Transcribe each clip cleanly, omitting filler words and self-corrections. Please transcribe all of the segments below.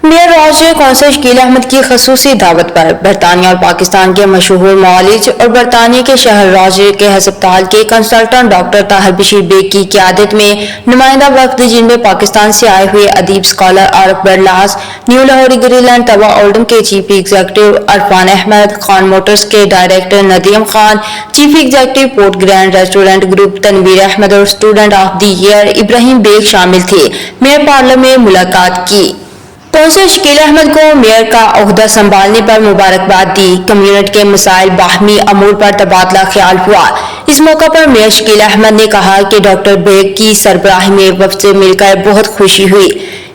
Mayor راجر council Shakeel Ahmed کی خصوصی دعوت پر برطانیہ اور پاکستان کے مشہور معالج اور برطانیہ کے شہر راجر کے ہسپتال کے کنسلٹنٹ ڈاکٹر طاہر بشیر بیگ کی قیادت میں نمائندہ وفد، جن میں پاکستان سے آئے ہوئے ادیب اسکالر عارف برلاس، نیو لاہور گری لینڈ طبع اولڈم کے chief executive Irfan Ahmed, Khan motors کے director Nadeem Khan, chief executive port grand restaurant group Tanveer Ahmed اور student of the year Ibrahim Baig شامل تھے۔ میئر پارلر میں ملاقات کی۔ کونسل شکیل احمد کو میئر کا عہدہ سنبھالنے پر مبارکباد دی۔ کمیونٹی کے مسائل باہمی امور پر تبادلہ خیال ہوا۔ اس موقع پر میئر شکیل احمد نے کہا کہ ڈاکٹر بیگ کی سربراہی میں وفد سے مل کر بہت خوشی ہوئی۔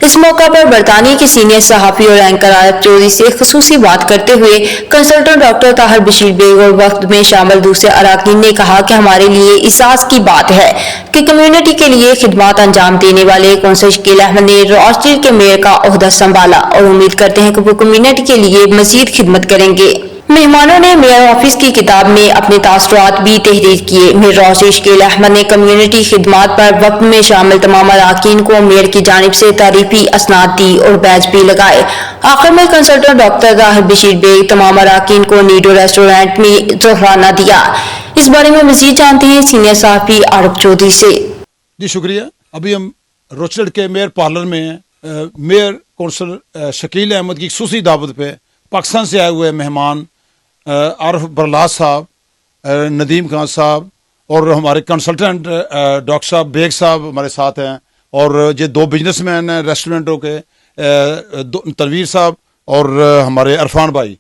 اس موقع پر برطانیہ کے سینئر صحافی اور اینکر عارف چودھری سے خصوصی بات کرتے ہوئے کنسلٹنٹ ڈاکٹر طاہر بشیر بیگ اور وفد میں شامل دوسرے اراکین نے کہا کہ ہمارے لیے احساس کی بات ہے کہ کمیونٹی کے لیے خدمات انجام دینے والے کونسل شکیل احمد نے راسٹل کے میئر کا عہدہ سنبھالا اور امید کرتے ہیں کہ وہ کمیونٹی کے لیے مزید خدمت کریں گے۔ مہمانوں نے میئر آفس کی کتاب میں اپنے تاثرات بھی تحریر کیے۔ میئر راجر شکیل احمد نے کمیونٹی خدمات پر وفد میں شامل تمام اراکین کو میئر کی جانب سے تعریفی اسناد دی اور بیج بھی لگائے۔ آخر میں کنسلٹنٹ ڈاکٹر طاہر بشیر بیگ تمام اراکین کو نیڈو ریسٹورنٹ میں ظہرانہ دیا۔ اس بارے میں مزید جانتے ہیں سینئر صحافی عارف چودھری سے۔ جی شکریہ۔ ابھی ہم روچلڈ کے میئر پارلر میں ہیں۔ میئر کونسل شکیل احمد کی خصوصی دعوت پہ پاکستان سے آئے ہوئے مہمان عارف برلاس صاحب، ندیم خان صاحب اور ہمارے کنسلٹنٹ ڈاکٹر صاحب بیگ صاحب ہمارے ساتھ ہیں، اور یہ دو بزنس مین ہیں ریسٹورنٹوں کے، تنویر صاحب اور ہمارے عرفان بھائی،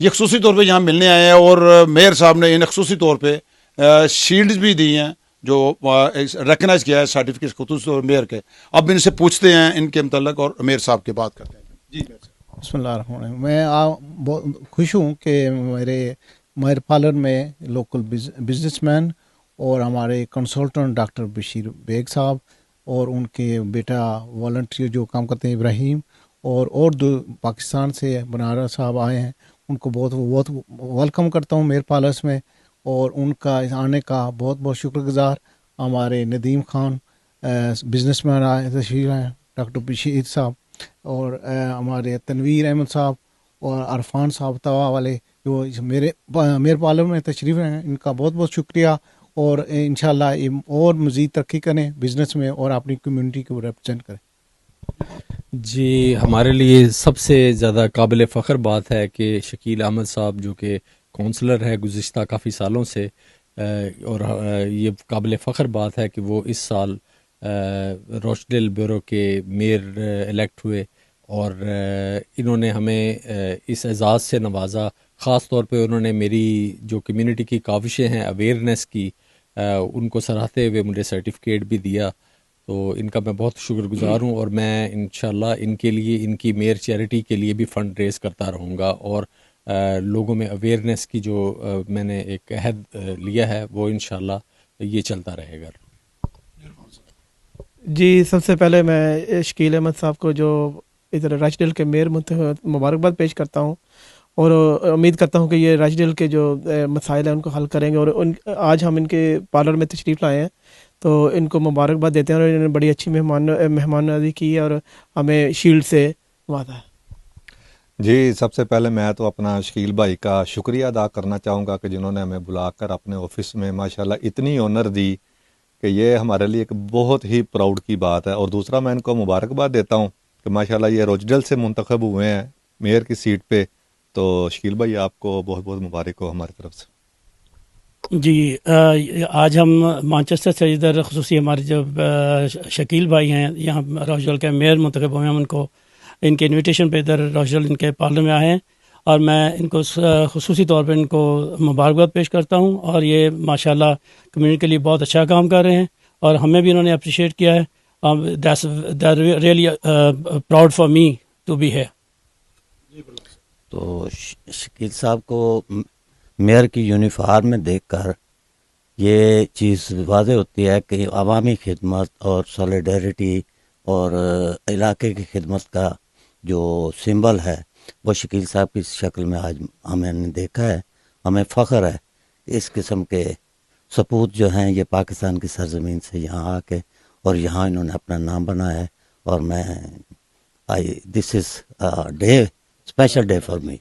یہ خصوصی طور پہ یہاں ملنے آئے ہیں، اور میئر صاحب نے انہیں خصوصی طور پہ شیلڈز بھی دی ہیں جو ریکگنائز کیا ہے سرٹیفکیٹ خصوصی طور میئر کے۔ اب ان سے پوچھتے ہیں ان کے متعلق اور میئر صاحب کی بات کرتے ہیں۔ جی بسم اللہ الرحمن الرحیم۔ میں بہت خوش ہوں کہ میرے میئر پارلر میں لوکل بزنس مین اور ہمارے کنسلٹنٹ ڈاکٹر بشیر بیگ صاحب اور ان کے بیٹا والنٹیئر جو کام کرتے ہیں ابراہیم، اور دو پاکستان سے بنارس صاحب آئے ہیں، ان کو بہت بہت ویلکم کرتا ہوں میئر پارلرس میں، اور ان کا آنے کا بہت بہت شکر گزار۔ ہمارے ندیم خان بزنس مین آئے تشریف ہیں، ڈاکٹر بشیر صاحب، اور ہمارے تنویر احمد صاحب اور عرفان صاحب توا والے جو میرے میئر پارلر میں تشریف ہیں، ان کا بہت بہت شکریہ، اور انشاءاللہ اور مزید ترقی کریں بزنس میں اور اپنی کمیونٹی کو ریپرزینٹ کریں۔ جی، ہمارے لیے سب سے زیادہ قابل فخر بات ہے کہ شکیل احمد صاحب جو کہ کونسلر ہے گزشتہ کافی سالوں سے، اور یہ قابل فخر بات ہے کہ وہ اس سال روچڈیل بیورو کے میئر الیکٹ ہوئے، اور انہوں نے ہمیں اس اعزاز سے نوازا۔ خاص طور پہ انہوں نے میری جو کمیونٹی کی کاوشیں ہیں اویئرنیس کی، ان کو سراہتے ہوئے مجھے سرٹیفکیٹ بھی دیا، تو ان کا میں بہت شکر گزار ہوں، اور میں انشاءاللہ ان کے لیے، ان کی میئر چیریٹی کے لیے بھی فنڈ ریز کرتا رہوں گا، اور لوگوں میں اویئرنیس کی جو میں نے ایک عہد لیا ہے وہ انشاءاللہ یہ چلتا رہے گا۔ جی، سب سے پہلے میں شکیل احمد صاحب کو جو ادھر راجڈیل کے میئر مبارکباد پیش کرتا ہوں، اور امید کرتا ہوں کہ یہ راجڈیل کے جو مسائل ہیں ان کو حل کریں گے، اور آج ہم ان کے پارلر میں تشریف لائے ہیں تو ان کو مبارکباد دیتے ہیں، اور انہوں نے بڑی اچھی مہمان نوازی کی ہے اور ہمیں شیلڈ سے نوازا ہے۔ جی، سب سے پہلے میں تو اپنا شکیل بھائی کا شکریہ ادا کرنا چاہوں گا کہ جنہوں نے ہمیں بلا کر اپنے آفس میں ماشاءاللہ اتنی آنر دی کہ یہ ہمارے لیے ایک بہت ہی پراؤڈ کی بات ہے۔ اور دوسرا میں ان کو مبارکباد دیتا ہوں کہ ماشاءاللہ یہ روچڈیل سے منتخب ہوئے ہیں میئر کی سیٹ پہ، تو شکیل بھائی آپ کو بہت بہت مبارک ہو ہماری طرف سے۔ جی، آج ہم مانچسٹر سے ادھر خصوصی ہمارے جو شکیل بھائی ہیں یہاں روچڈیل کے میئر منتخب ہوئے ہیں، ان کو ان کے انویٹیشن پہ ادھر روچڈیل ان کے پارلر میں آئے ہیں، اور میں ان کو خصوصی طور پہ ان کو مبارکباد پیش کرتا ہوں، اور یہ ماشاءاللہ کمیونٹی کے لیے بہت اچھا کام کر رہے ہیں، اور ہمیں بھی انہوں نے اپریشیٹ کیا ہے۔ Really proud for me to be here. تو شکیل صاحب کو میئر کی یونیفارم میں دیکھ کر یہ چیز واضح ہوتی ہے کہ عوامی خدمت اور سولیڈیرٹی اور علاقے کی خدمت کا جو سمبل ہے وہ شکیل صاحب کی شکل میں آج ہمیں نے دیکھا ہے۔ ہمیں فخر ہے اس قسم کے سپوت جو ہیں یہ پاکستان کی سرزمین سے یہاں آ کے، اور یہاں انہوں نے اپنا نام بنایا ہے، اور میں this is a day, special day for me.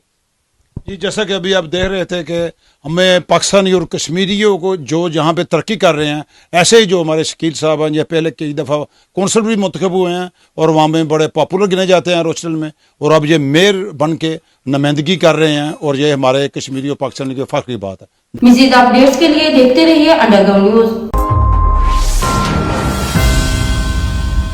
جی جیسا کہ ابھی آپ دیکھ رہے تھے کہ ہمیں پاکستانی اور کشمیریوں کو جو جہاں پہ ترقی کر رہے ہیں ایسے ہی جو ہمارے شکیل صاحب ہیں یہ پہلے کئی دفعہ کونسل بھی منتخب ہوئے ہیں اور وہاں میں بڑے پاپولر گنے جاتے ہیں روچڈل میں، اور اب یہ میئر بن کے نمائندگی کر رہے ہیں، اور یہ ہمارے کشمیری اور پاکستانی کے فخر کی بات ہے۔ مزید اپڈیٹس کے لیے دیکھتے رہیے انڈر گراؤنڈ نیوز۔